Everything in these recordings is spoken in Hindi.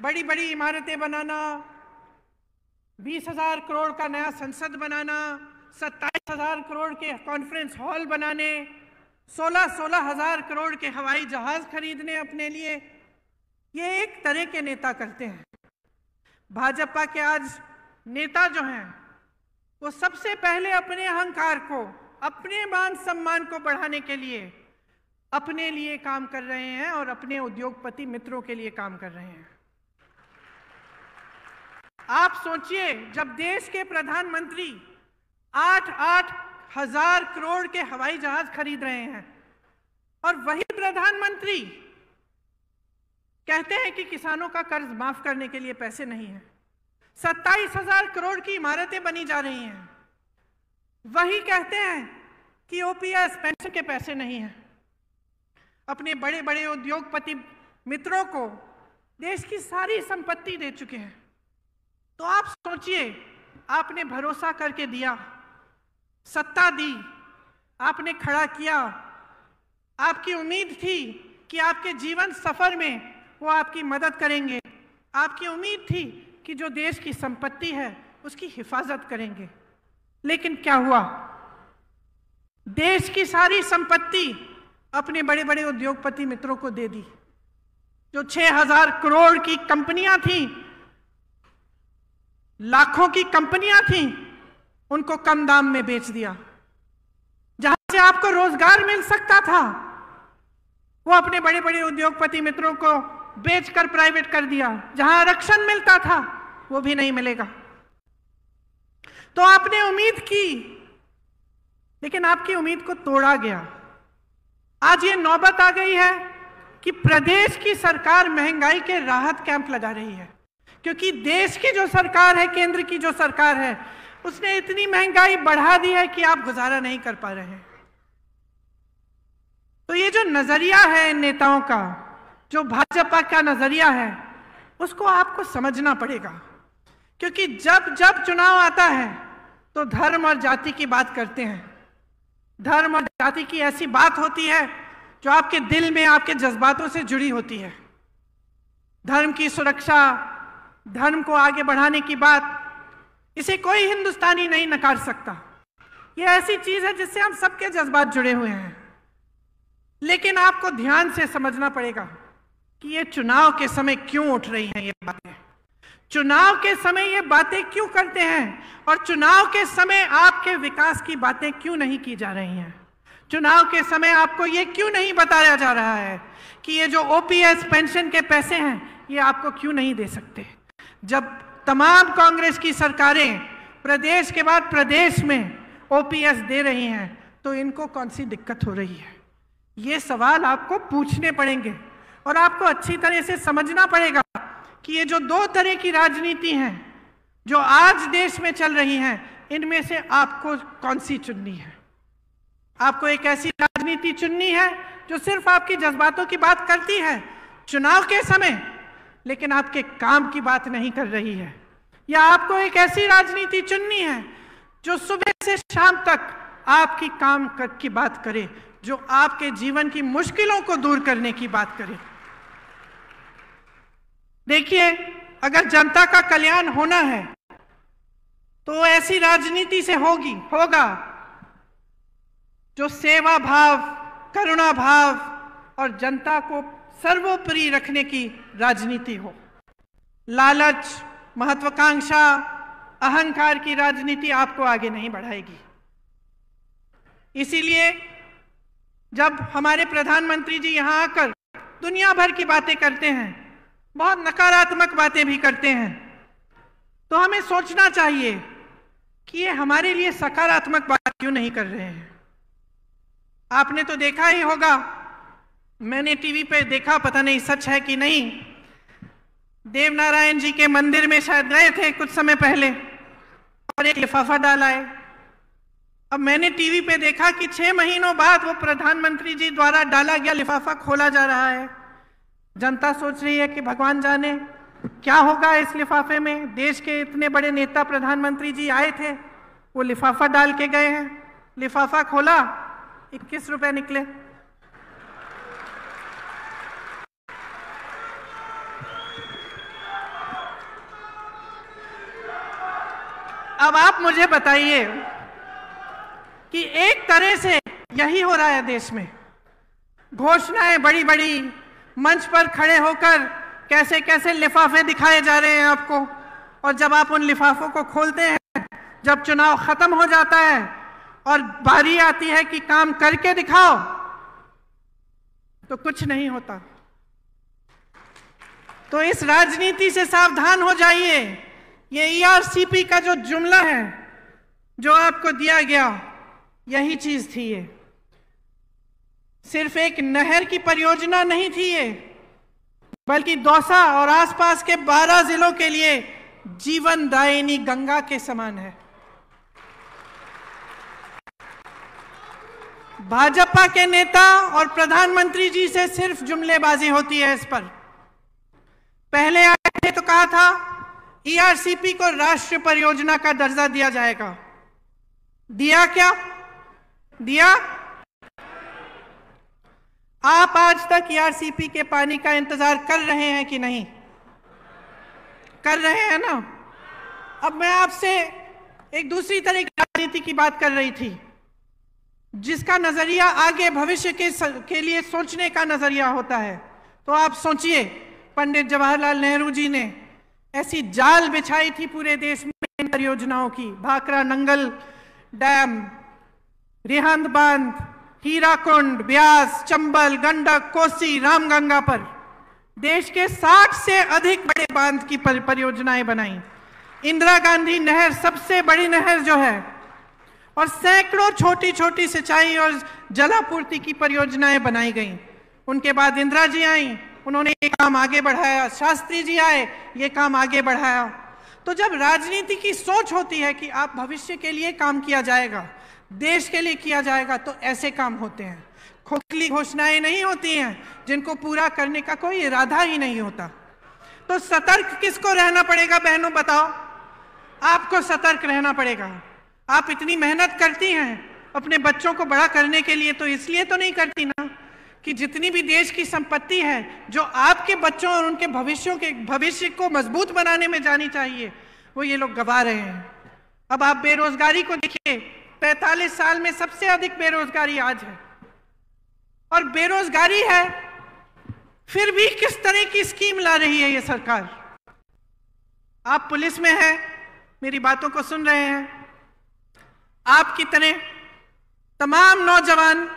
बड़ी बड़ी इमारतें बनाना, 20,000 करोड़ का नया संसद बनाना, 27,000 करोड़ के कॉन्फ्रेंस हॉल बनाने, 16,000 करोड़ के हवाई जहाज खरीदने अपने लिए, ये एक तरह के नेता करते हैं। भाजपा के आज नेता जो हैं वो सबसे पहले अपने अहंकार को, अपने मान सम्मान को बढ़ाने के लिए अपने लिए काम कर रहे हैं और अपने उद्योगपति मित्रों के लिए काम कर रहे हैं। आप सोचिए, जब देश के प्रधानमंत्री 8-8 हजार करोड़ के हवाई जहाज खरीद रहे हैं और वही प्रधानमंत्री कहते हैं कि किसानों का कर्ज माफ करने के लिए पैसे नहीं है, 27,000 करोड़ की इमारतें बनी जा रही हैं, वही कहते हैं कि ओपीएस पेंशन के पैसे नहीं हैं, अपने बड़े बड़े उद्योगपति मित्रों को देश की सारी संपत्ति दे चुके हैं। तो आप सोचिए, आपने भरोसा करके दिया, सत्ता दी, आपने खड़ा किया, आपकी उम्मीद थी कि आपके जीवन सफर में वो आपकी मदद करेंगे, आपकी उम्मीद थी कि जो देश की संपत्ति है उसकी हिफाजत करेंगे। लेकिन क्या हुआ? देश की सारी संपत्ति अपने बड़े बड़े उद्योगपति मित्रों को दे दी। जो 6,000 करोड़ की कंपनियां थीं, लाखों की कंपनियां थीं, उनको कम दाम में बेच दिया। जहां से आपको रोजगार मिल सकता था वो अपने बड़े बड़े उद्योगपति मित्रों को बेचकर प्राइवेट कर दिया। जहां आरक्षण मिलता था वो भी नहीं मिलेगा। तो आपने उम्मीद की, लेकिन आपकी उम्मीद को तोड़ा गया। आज ये नौबत आ गई है कि प्रदेश की सरकार महंगाई के राहत कैंप लगा रही है, क्योंकि देश की जो सरकार है, केंद्र की जो सरकार है, उसने इतनी महंगाई बढ़ा दी है कि आप गुजारा नहीं कर पा रहे हैं। तो ये जो नजरिया है इन नेताओं का, जो भाजपा का नजरिया है, उसको आपको समझना पड़ेगा। क्योंकि जब जब चुनाव आता है तो धर्म और जाति की बात करते हैं। धर्म और जाति की ऐसी बात होती है जो आपके दिल में, आपके जज्बातों से जुड़ी होती है। धर्म की सुरक्षा, धर्म को आगे बढ़ाने की बात, इसे कोई हिंदुस्तानी नहीं नकार सकता। यह ऐसी चीज है जिससे हम सबके जज्बात जुड़े हुए हैं। लेकिन आपको ध्यान से समझना पड़ेगा कि ये चुनाव के समय क्यों उठ रही हैं ये बातें, चुनाव के समय ये बातें क्यों करते हैं, और चुनाव के समय आपके विकास की बातें क्यों नहीं की जा रही हैं। चुनाव के समय आपको ये क्यों नहीं बताया जा रहा है कि ये जो ओपीएस पेंशन के पैसे हैं ये आपको क्यों नहीं दे सकते। जब तमाम कांग्रेस की सरकारें प्रदेश के बाद प्रदेश में ओपीएस दे रही हैं तो इनको कौन सी दिक्कत हो रही है, ये सवाल आपको पूछने पड़ेंगे। और आपको अच्छी तरह से समझना पड़ेगा कि ये जो दो तरह की राजनीति हैं जो आज देश में चल रही हैं, इनमें से आपको कौन सी चुननी है। आपको एक ऐसी राजनीति चुननी है जो सिर्फ आपकी जज्बातों की बात करती है चुनाव के समय, लेकिन आपके काम की बात नहीं कर रही है, या आपको एक ऐसी राजनीति चुननी है जो सुबह से शाम तक आपकी काम की बात करे, जो आपके जीवन की मुश्किलों को दूर करने की बात करे। देखिए, अगर जनता का कल्याण होना है तो ऐसी राजनीति से होगा जो सेवा भाव, करुणा भाव और जनता को सर्वोपरि रखने की राजनीति हो। लालच, महत्वाकांक्षा, अहंकार की राजनीति आपको आगे नहीं बढ़ाएगी। इसीलिए जब हमारे प्रधानमंत्री जी यहाँ आकर दुनिया भर की बातें करते हैं, बहुत नकारात्मक बातें भी करते हैं, तो हमें सोचना चाहिए कि ये हमारे लिए सकारात्मक बात क्यों नहीं कर रहे हैं। आपने तो देखा ही होगा, मैंने टीवी पे देखा, पता नहीं सच है कि नहीं, देवनारायण जी के मंदिर में शायद गए थे कुछ समय पहले और एक लिफाफा डाला है। अब मैंने टीवी पे देखा कि 6 महीनों बाद वो प्रधानमंत्री जी द्वारा डाला गया लिफाफा खोला जा रहा है। जनता सोच रही है कि भगवान जाने क्या होगा इस लिफाफे में। देश के इतने बड़े नेता प्रधानमंत्री जी आए थे, वो लिफाफा डाल के गए हैं। लिफाफा खोला, 21 रुपए निकले। अब आप मुझे बताइए कि एक तरह से यही हो रहा है देश में। घोषणाएं बड़ी बड़ी, मंच पर खड़े होकर कैसे कैसे लिफाफे दिखाए जा रहे हैं आपको, और जब आप उन लिफाफों को खोलते हैं, जब चुनाव खत्म हो जाता है और बारी आती है कि काम करके दिखाओ, तो कुछ नहीं होता। तो इस राजनीति से सावधान हो जाइए। ये ईआरसीपी का जो जुमला है जो आपको दिया गया, यही चीज थी। ये सिर्फ एक नहर की परियोजना नहीं थी ये, बल्कि दौसा और आसपास के 12 जिलों के लिए जीवनदायिनी गंगा के समान है। भाजपा के नेता और प्रधानमंत्री जी से सिर्फ जुमलेबाजी होती है इस पर। पहले आए थे तो कहा था ईआरसीपी को राष्ट्रीय परियोजना का दर्जा दिया जाएगा। दिया क्या? दिया? आप आज तक ईआरसीपी के पानी का इंतजार कर रहे हैं कि नहीं? कर रहे हैं ना। अब मैं आपसे एक दूसरी तरह की राजनीति की बात कर रही थी, जिसका नजरिया आगे भविष्य के लिए सोचने का नजरिया होता है। तो आप सोचिए, पंडित जवाहरलाल नेहरू जी ने ऐसी जाल बिछाई थी पूरे देश में परियोजनाओं की। भाखरा नंगल डैम, रिहंद बांध, हीराकुंड, ब्यास, चंबल, गंडक, कोसी, रामगंगा पर देश के 60 से अधिक बड़े बांध की परियोजनाएं बनाई। इंदिरा गांधी नहर सबसे बड़ी नहर जो है, और सैकड़ों छोटी छोटी सिंचाई और जलापूर्ति की परियोजनाएं बनाई गई। उनके बाद इंदिरा जी आई, उन्होंने ये काम आगे बढ़ाया। शास्त्री जी आए, ये काम आगे बढ़ाया। तो जब राजनीति की सोच होती है कि आप भविष्य के लिए काम किया जाएगा, देश के लिए किया जाएगा, तो ऐसे काम होते हैं। खोखली घोषणाएं नहीं होती हैं जिनको पूरा करने का कोई इरादा ही नहीं होता। तो सतर्क किसको रहना पड़ेगा बहनों, बताओ? आपको सतर्क रहना पड़ेगा। आप इतनी मेहनत करती हैं अपने बच्चों को बड़ा करने के लिए, तो इसलिए तो नहीं करती ना कि जितनी भी देश की संपत्ति है जो आपके बच्चों और उनके भविष्य को मजबूत बनाने में जानी चाहिए, वो ये लोग गवा रहे हैं। अब आप बेरोजगारी को देखिए, 45 साल में सबसे अधिक बेरोजगारी आज है। और बेरोजगारी है, फिर भी किस तरह की स्कीम ला रही है ये सरकार। आप पुलिस में हैं, मेरी बातों को सुन रहे हैं। आपकी तरह तमाम नौजवान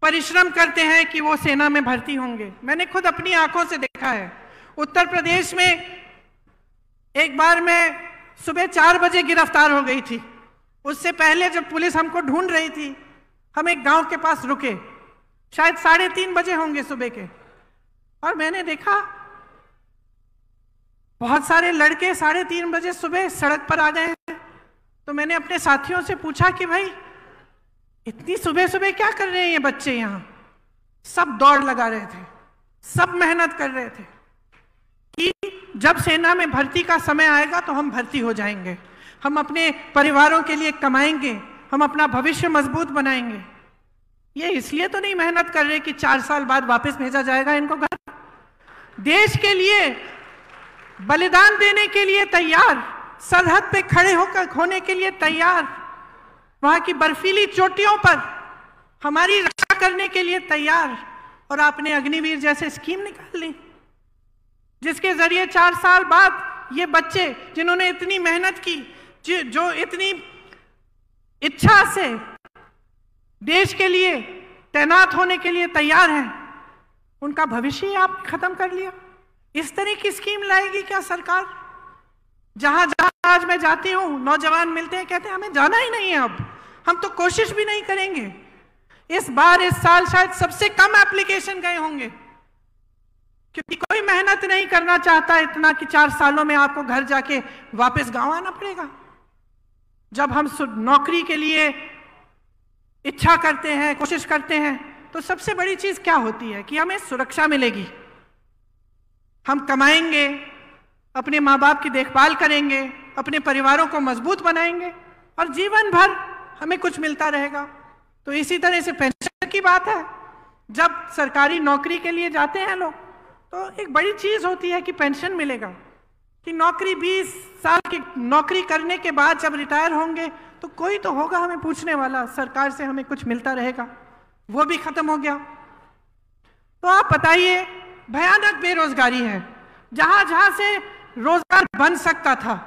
परिश्रम करते हैं कि वो सेना में भर्ती होंगे। मैंने खुद अपनी आंखों से देखा है। उत्तर प्रदेश में एक बार मैं सुबह 4 बजे गिरफ्तार हो गई थी। उससे पहले जब पुलिस हमको ढूंढ रही थी, हम एक गांव के पास रुके, शायद 3:30 बजे होंगे सुबह के, और मैंने देखा बहुत सारे लड़के 3:30 बजे सुबह सड़क पर आ गए हैं। तो मैंने अपने साथियों से पूछा कि भाई इतनी सुबह सुबह क्या कर रहे हैं ये बच्चे यहाँ? सब दौड़ लगा रहे थे, सब मेहनत कर रहे थे कि जब सेना में भर्ती का समय आएगा तो हम भर्ती हो जाएंगे, हम अपने परिवारों के लिए कमाएंगे, हम अपना भविष्य मजबूत बनाएंगे। ये इसलिए तो नहीं मेहनत कर रहे कि 4 साल बाद वापस भेजा जाएगा इनको घर। देश के लिए बलिदान देने के लिए तैयार, सरहद पे खड़े होकर होने के लिए तैयार, वहां की बर्फीली चोटियों पर हमारी रक्षा करने के लिए तैयार। और आपने अग्निवीर जैसे स्कीम निकाल ली, जिसके जरिए 4 साल बाद ये बच्चे जिन्होंने इतनी मेहनत की, जो इतनी इच्छा से देश के लिए तैनात होने के लिए तैयार हैं, उनका भविष्य ही आपने खत्म कर लिया। इस तरह की स्कीम लाएगी क्या सरकार? जहां जहां आज मैं जाती हूं, नौजवान मिलते हैं, कहते हैं हमें जाना ही नहीं है, अब हम तो कोशिश भी नहीं करेंगे। इस साल शायद सबसे कम एप्लीकेशन गए होंगे, क्योंकि कोई मेहनत नहीं करना चाहता इतना कि 4 सालों में आपको घर जाके वापस गांव आना पड़ेगा। जब हम नौकरी के लिए इच्छा करते हैं, कोशिश करते हैं, तो सबसे बड़ी चीज क्या होती है कि हमें सुरक्षा मिलेगी, हम कमाएंगे, अपने माँ बाप की देखभाल करेंगे, अपने परिवारों को मजबूत बनाएंगे, और जीवन भर हमें कुछ मिलता रहेगा। तो इसी तरह से पेंशन की बात है। जब सरकारी नौकरी के लिए जाते हैं लोग, तो एक बड़ी चीज होती है कि पेंशन मिलेगा। कि नौकरी 20 साल की नौकरी करने के बाद जब रिटायर होंगे तो कोई तो होगा हमें पूछने वाला, सरकार से हमें कुछ मिलता रहेगा, वो भी खत्म हो गया। तो आप बताइए, भयानक बेरोजगारी है। जहां जहां से रोजगार बन सकता था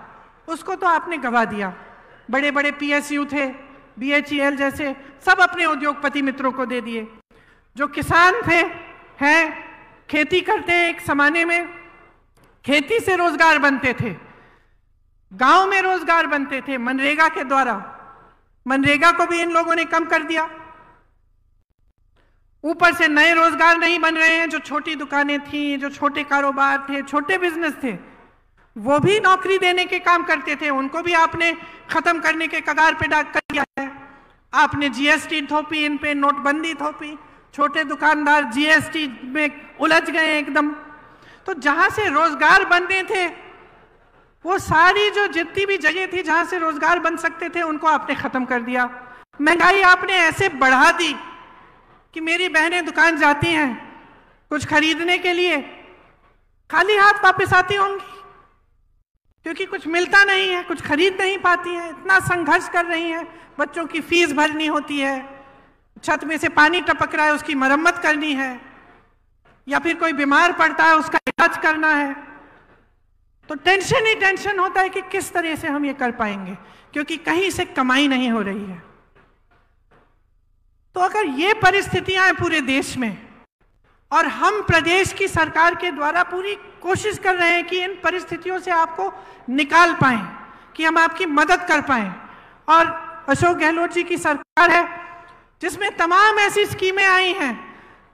उसको तो आपने गवा दिया। बड़े बड़े PSU थे, BHEL जैसे, सब अपने उद्योगपति मित्रों को दे दिए। जो किसान थे, हैं, खेती करते हैं, एक जमाने में खेती से रोजगार बनते थे, गांव में रोजगार बनते थे मनरेगा के द्वारा। मनरेगा को भी इन लोगों ने कम कर दिया। ऊपर से नए रोजगार नहीं बन रहे हैं। जो छोटी दुकानें थी, जो छोटे कारोबार थे, छोटे बिजनेस थे, वो भी नौकरी देने के काम करते थे, उनको भी आपने खत्म करने के कगार पे डाक कर दिया है। आपने GST थोपी, इन पे नोटबंदी थोपी, छोटे दुकानदार GST में उलझ गए एकदम। तो जहां से रोजगार बनने थे, वो सारी जो जितनी भी जगह थी जहां से रोजगार बन सकते थे, उनको आपने खत्म कर दिया। महंगाई आपने ऐसे बढ़ा दी कि मेरी बहनें दुकान जाती हैं कुछ खरीदने के लिए, खाली हाथ वापस आती होंगी, क्योंकि कुछ मिलता नहीं है, कुछ खरीद नहीं पाती हैं। इतना संघर्ष कर रही हैं, बच्चों की फीस भरनी होती है, छत में से पानी टपक रहा है उसकी मरम्मत करनी है, या फिर कोई बीमार पड़ता है उसका इलाज करना है। तो टेंशन ही टेंशन होता है कि किस तरह से हम ये कर पाएंगे, क्योंकि कहीं से कमाई नहीं हो रही है। तो अगर ये परिस्थितियां हैं पूरे देश में, और हम प्रदेश की सरकार के द्वारा पूरी कोशिश कर रहे हैं कि इन परिस्थितियों से आपको निकाल पाएं, कि हम आपकी मदद कर पाएं, और अशोक गहलोत जी की सरकार है जिसमें तमाम ऐसी स्कीमें आई हैं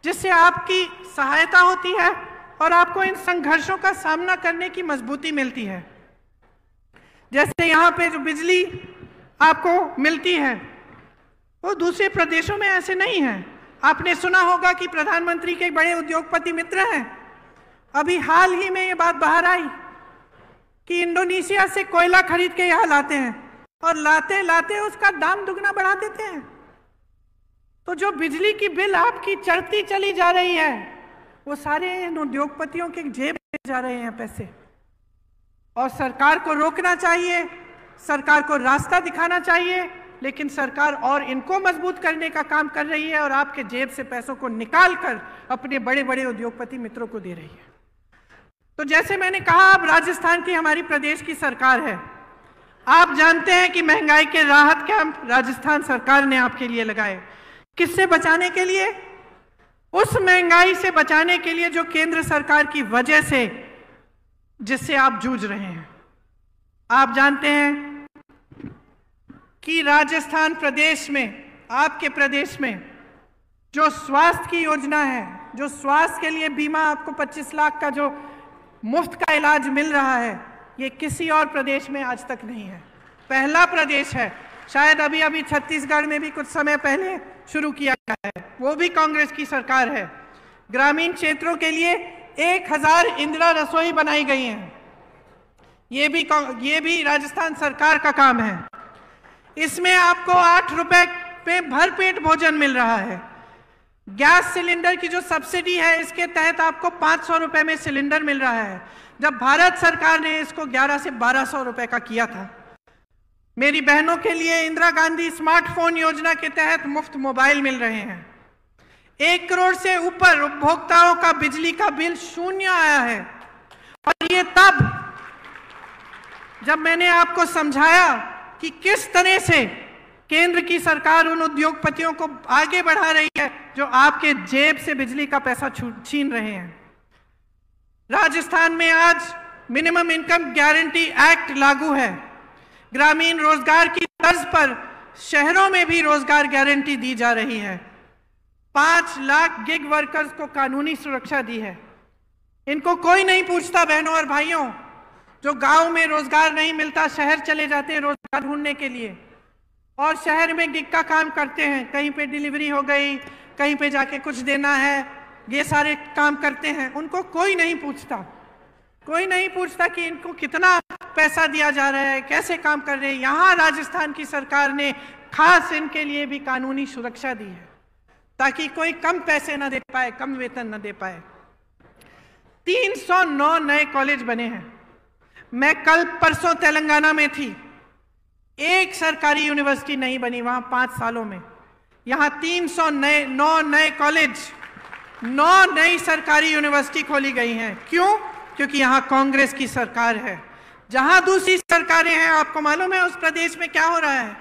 जिससे आपकी सहायता होती है और आपको इन संघर्षों का सामना करने की मजबूती मिलती है। जैसे यहाँ पे जो बिजली आपको मिलती है, वो दूसरे प्रदेशों में ऐसे नहीं है। आपने सुना होगा कि प्रधानमंत्री के बड़े उद्योगपति मित्र हैं, अभी हाल ही में ये बात बाहर आई कि इंडोनेशिया से कोयला खरीद के यहाँ लाते हैं, और लाते लाते उसका दाम दुगना बढ़ा देते हैं। तो जो बिजली की बिल आपकी चढ़ती चली जा रही है, वो सारे इन उद्योगपतियों के जेब में जा रहे हैं पैसे। और सरकार को रोकना चाहिए, सरकार को रास्ता दिखाना चाहिए, लेकिन सरकार और इनको मजबूत करने का काम कर रही है और आपके जेब से पैसों को निकाल कर अपने बड़े बड़े उद्योगपति मित्रों को दे रही है। तो जैसे मैंने कहा, अब राजस्थान की हमारी प्रदेश की सरकार है। आप जानते हैं कि महंगाई के राहत कैंप राजस्थान सरकार ने आपके लिए लगाए। किससे बचाने के लिए? उस महंगाई से बचाने के लिए जो केंद्र सरकार की वजह से जिससे आप जूझ रहे हैं। आप जानते हैं कि राजस्थान प्रदेश में, आपके प्रदेश में जो स्वास्थ्य की योजना है, जो स्वास्थ्य के लिए बीमा आपको 25 लाख का जो मुफ्त का इलाज मिल रहा है, ये किसी और प्रदेश में आज तक नहीं है। पहला प्रदेश है। शायद अभी अभी छत्तीसगढ़ में भी कुछ समय पहले शुरू किया गया है, वो भी कांग्रेस की सरकार है। ग्रामीण क्षेत्रों के लिए 1000 इंदिरा रसोई बनाई गई हैं, ये भी राजस्थान सरकार का काम है। इसमें आपको 8 रुपए पे भरपेट भोजन मिल रहा है। गैस सिलेंडर की जो सब्सिडी है, इसके तहत आपको 500 रुपए में सिलेंडर मिल रहा है, जब भारत सरकार ने इसको 1100 से 1200 रुपए का किया था। मेरी बहनों के लिए इंदिरा गांधी स्मार्टफोन योजना के तहत मुफ्त मोबाइल मिल रहे हैं। 1 करोड़ से ऊपर उपभोक्ताओं का बिजली का बिल शून्य आया है। और ये तब जब मैंने आपको समझाया कि किस तरह से केंद्र की सरकार उन उद्योगपतियों को आगे बढ़ा रही है जो आपके जेब से बिजली का पैसा छीन रहे हैं। राजस्थान में आज मिनिमम इनकम गारंटी एक्ट लागू है। ग्रामीण रोजगार की तर्ज पर शहरों में भी रोजगार गारंटी दी जा रही है। 5 लाख गिग वर्कर्स को कानूनी सुरक्षा दी है। इनको कोई नहीं पूछता। बहनों और भाइयों, जो गांव में रोजगार नहीं मिलता, शहर चले जाते हैं रोजगार ढूंढने के लिए, और शहर में गिग का काम करते हैं। कहीं पे डिलीवरी हो गई, कहीं पे जाके कुछ देना है, ये सारे काम करते हैं। उनको कोई नहीं पूछता। कोई नहीं पूछता कि इनको कितना पैसा दिया जा रहा है, कैसे काम कर रहे हैं। यहाँ राजस्थान की सरकार ने खास इनके लिए भी कानूनी सुरक्षा दी है, ताकि कोई कम पैसे न दे पाए, कम वेतन न दे पाए। 309 नए कॉलेज बने हैं। मैं कल परसों तेलंगाना में थी, एक सरकारी यूनिवर्सिटी नहीं बनी वहां 5 सालों में। यहां 9 नए कॉलेज, 9 नई सरकारी यूनिवर्सिटी खोली गई हैं। क्यों? क्योंकि यहां कांग्रेस की सरकार है। जहां दूसरी सरकारें हैं, आपको मालूम है उस प्रदेश में क्या हो रहा है?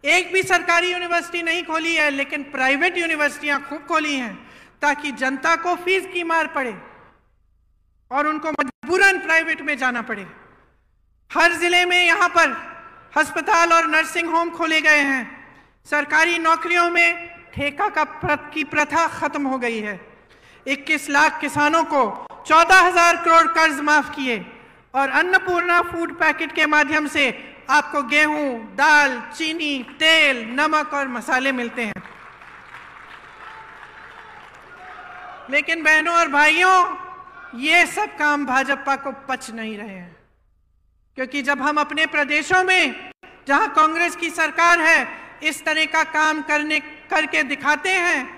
एक भी सरकारी यूनिवर्सिटी नहीं खोली है, लेकिन प्राइवेट यूनिवर्सिटियां खूब खोली हैं ताकि जनता को फीस की मार पड़े और उनको मजबूरन प्राइवेट में जाना पड़े। हर जिले में यहाँ पर अस्पताल और नर्सिंग होम खोले गए हैं। सरकारी नौकरियों में ठेका की प्रथा खत्म हो गई है। 21 लाख किसानों को 14,000 करोड़ कर्ज माफ किए और अन्नपूर्णा फूड पैकेट के माध्यम से आपको गेहूं, दाल, चीनी, तेल, नमक और मसाले मिलते हैं। लेकिन बहनों और भाइयों, ये सब काम भाजपा को पच नहीं रहे हैं, क्योंकि जब हम अपने प्रदेशों में जहां कांग्रेस की सरकार है इस तरह का काम करके दिखाते हैं,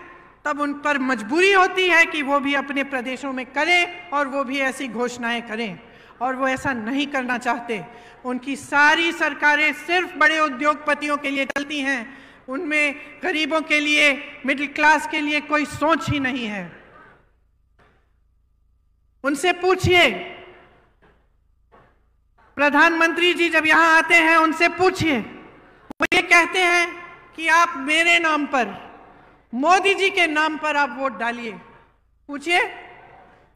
तब उन पर मजबूरी होती है कि वो भी अपने प्रदेशों में करें और वो भी ऐसी घोषणाएं करें, और वो ऐसा नहीं करना चाहते। उनकी सारी सरकारें सिर्फ बड़े उद्योगपतियों के लिए चलती हैं, उनमें गरीबों के लिए, मिडिल क्लास के लिए कोई सोच ही नहीं है। उनसे पूछिए, प्रधानमंत्री जी जब यहां आते हैं उनसे पूछिए, वो ये कहते हैं कि आप मेरे नाम पर, मोदी जी के नाम पर आप वोट डालिए। पूछिए,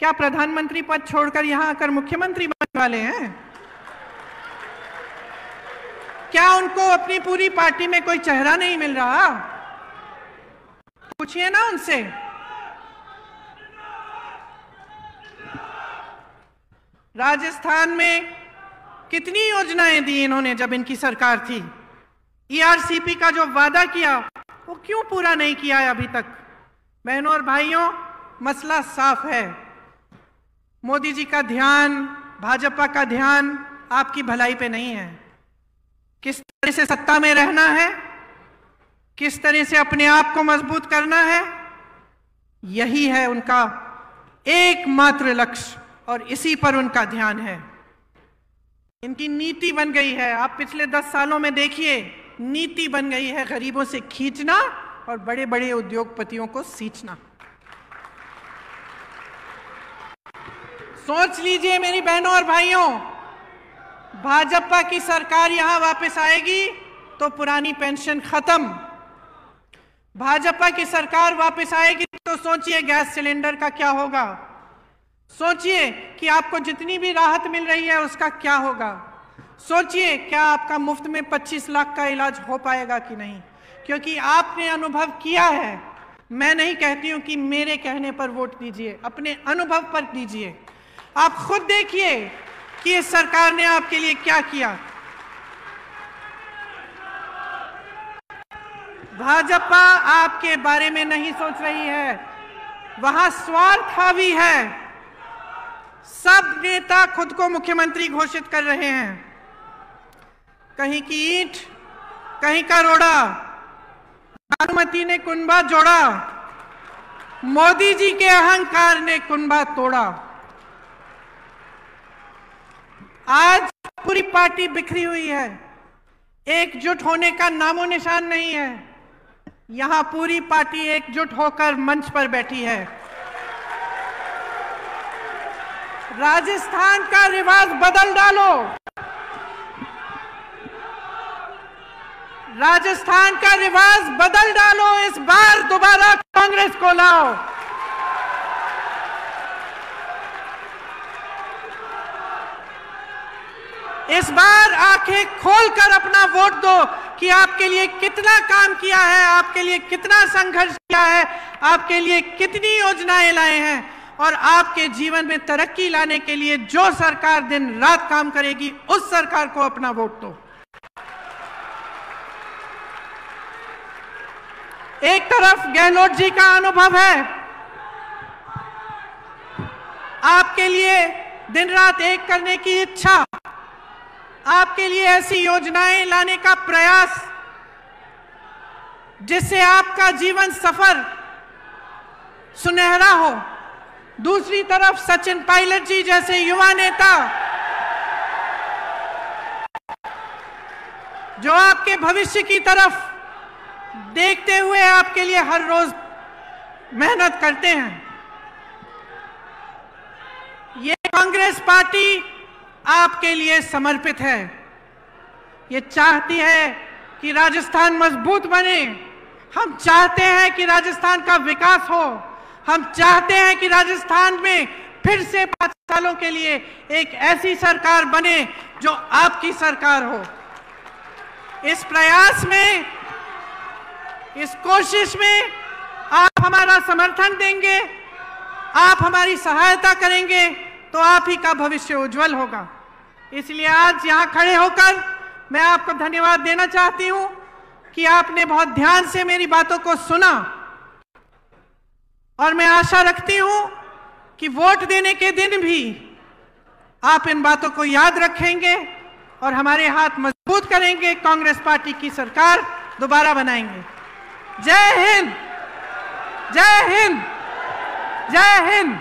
क्या प्रधानमंत्री पद छोड़कर यहां आकर मुख्यमंत्री बनने वाले हैं? क्या उनको अपनी पूरी पार्टी में कोई चेहरा नहीं मिल रहा? पूछिए ना उनसे। राजस्थान में कितनी योजनाएं दी इन्होंने जब इनकी सरकार थी। ईआरसीपी का जो वादा किया वो क्यों पूरा नहीं किया है अभी तक? बहनों और भाइयों, मसला साफ है। मोदी जी का ध्यान, भाजपा का ध्यान आपकी भलाई पे नहीं है। किस तरह से सत्ता में रहना है, किस तरह से अपने आप को मजबूत करना है, यही है उनका एकमात्र लक्ष्य और इसी पर उनका ध्यान है। इनकी नीति बन गई है, आप पिछले 10 सालों में देखिए, नीति बन गई है गरीबों से खींचना और बड़े बड़े उद्योगपतियों को सींचना। सोच लीजिए मेरी बहनों और भाइयों, भाजपा की सरकार यहां वापस आएगी तो पुरानी पेंशन खत्म। भाजपा की सरकार वापस आएगी तो सोचिए गैस सिलेंडर का क्या होगा। सोचिए कि आपको जितनी भी राहत मिल रही है उसका क्या होगा। सोचिए क्या आपका मुफ्त में 25 लाख का इलाज हो पाएगा कि नहीं, क्योंकि आपने अनुभव किया है। मैं नहीं कहती हूं कि मेरे कहने पर वोट दीजिए, अपने अनुभव पर दीजिए। आप खुद देखिए कि इस सरकार ने आपके लिए क्या किया। भाजपा आपके बारे में नहीं सोच रही है, वहां स्वार्थ हावी है। सब नेता खुद को मुख्यमंत्री घोषित कर रहे हैं। कहीं की ईंट, कहीं का रोड़ा, बागमती ने कुनबा जोड़ा, मोदी जी के अहंकार ने कुनबा तोड़ा। आज पूरी पार्टी बिखरी हुई है, एकजुट होने का नामो निशान नहीं है। यहां पूरी पार्टी एकजुट होकर मंच पर बैठी है। राजस्थान का रिवाज बदल डालो, राजस्थान का रिवाज बदल डालो। इस बार दोबारा कांग्रेस को लाओ। इस बार आंखें खोलकर अपना वोट दो कि आपके लिए कितना काम किया है, आपके लिए कितना संघर्ष किया है, आपके लिए कितनी योजनाएं लाए हैं, और आपके जीवन में तरक्की लाने के लिए जो सरकार दिन रात काम करेगी उस सरकार को अपना वोट दो। एक तरफ गहलोत जी का अनुभव है, आपके लिए दिन रात एक करने की इच्छा, आपके लिए ऐसी योजनाएं लाने का प्रयास जिससे आपका जीवन सफर सुनहरा हो। दूसरी तरफ सचिन पायलट जी जैसे युवा नेता जो आपके भविष्य की तरफ देखते हुए आपके लिए हर रोज मेहनत करते हैं। ये कांग्रेस पार्टी आपके लिए समर्पित है। ये चाहती है कि राजस्थान मजबूत बने। हम चाहते हैं कि राजस्थान का विकास हो। हम चाहते हैं कि राजस्थान में फिर से 5 सालों के लिए एक ऐसी सरकार बने जो आपकी सरकार हो। इस प्रयास में, इस कोशिश में आप हमारा समर्थन देंगे, आप हमारी सहायता करेंगे तो आप ही का भविष्य उज्जवल होगा। इसलिए आज यहाँ खड़े होकर मैं आपको धन्यवाद देना चाहती हूँ कि आपने बहुत ध्यान से मेरी बातों को सुना, और मैं आशा रखती हूँ कि वोट देने के दिन भी आप इन बातों को याद रखेंगे और हमारे हाथ मजबूत करेंगे, कांग्रेस पार्टी की सरकार दोबारा बनाएंगे। जय हिंद, जय हिंद, जय हिंद।